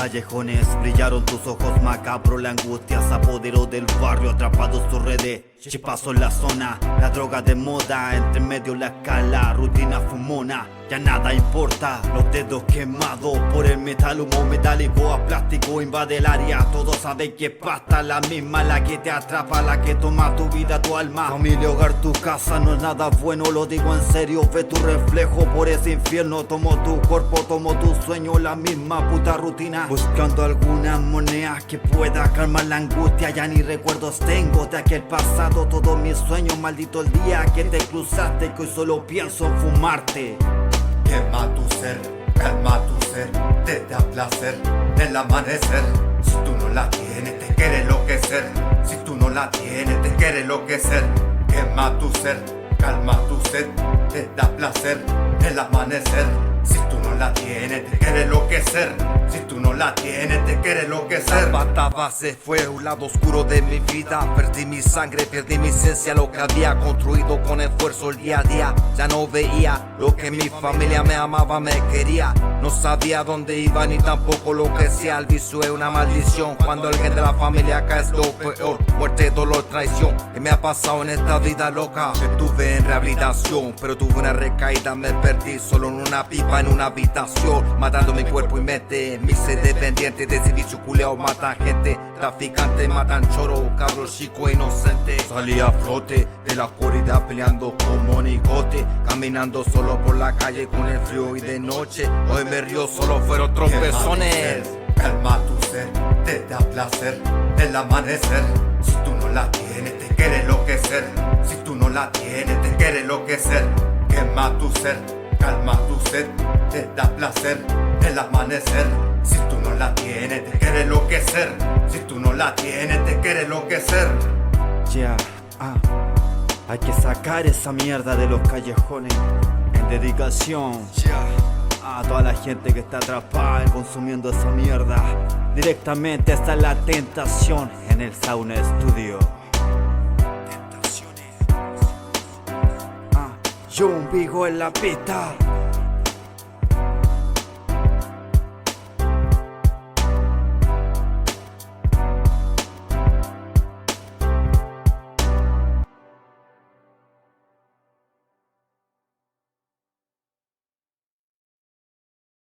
callejones brillaron tus ojos macabros, la angustia se apoderó del barrio, atrapado en sus redes. Chipazo en la zona, la droga de moda, entre medio la escala, rutina fumona. Ya nada importa, los dedos quemados por el metal, humo metálico a plástico invade el área. Todos saben que es pasta, la misma la que te atrapa, la que toma tu vida, tu alma. Familia, hogar, tu casa, no es nada bueno, lo digo en serio. Ve tu reflejo por ese infierno, tomo tu cuerpo, tomo tu sueño, la misma puta rutina. Buscando alguna moneda que pueda calmar la angustia, ya ni recuerdos tengo de aquel pasado. Todos mis sueños, maldito el día que te cruzaste, que hoy solo pienso en fumarte. Quema tu ser, calma tu ser, te da placer el amanecer. Si tú no la tienes, te quiere enloquecer. Si tú no la tienes, te quiere enloquecer. Quema tu ser, calma tu sed, te da placer el amanecer. Si tú no la tienes, te quiere enloquecer. Si tú no la tienes, te quiere enloquecer. La base fue un lado oscuro de mi vida. Perdí mi sangre, perdí mi esencia, lo que había construido con esfuerzo el día a día. Ya no veía lo que mi familia me amaba, me quería. No sabía dónde iba ni tampoco lo que sea. El vicio es una maldición, cuando alguien de la familia cae es lo peor. Muerte, dolor, traición, que me ha pasado en esta vida loca. Estuve en rehabilitación, pero tuve una recaída, me perdí solo en una pipa, en una habitación, matando mi cuerpo y mente. Mi sed dependiente de ese vicio culeado, matan gente, traficantes, matan choro, cabros chicos inocentes. Salí a flote de la oscuridad peleando como monigote, caminando solo por la calle con el frío y de noche. Hoy me río, solo fueron tropezones. Calma tu ser, te da placer el amanecer. Si tú no la tienes, te quiere enloquecer. Si tú no la tienes, te quiere enloquecer. Quema tu ser, calma tu sed, te da placer el amanecer. Si tú no la tienes, te quiere enloquecer. Si tú no la tienes, te quiere enloquecer. Ya, hay que sacar esa mierda de los callejones. En dedicación a toda la gente que está atrapada consumiendo esa mierda. Directamente está la tentación en el Sauna Studio. Yo un Vigo en la pista.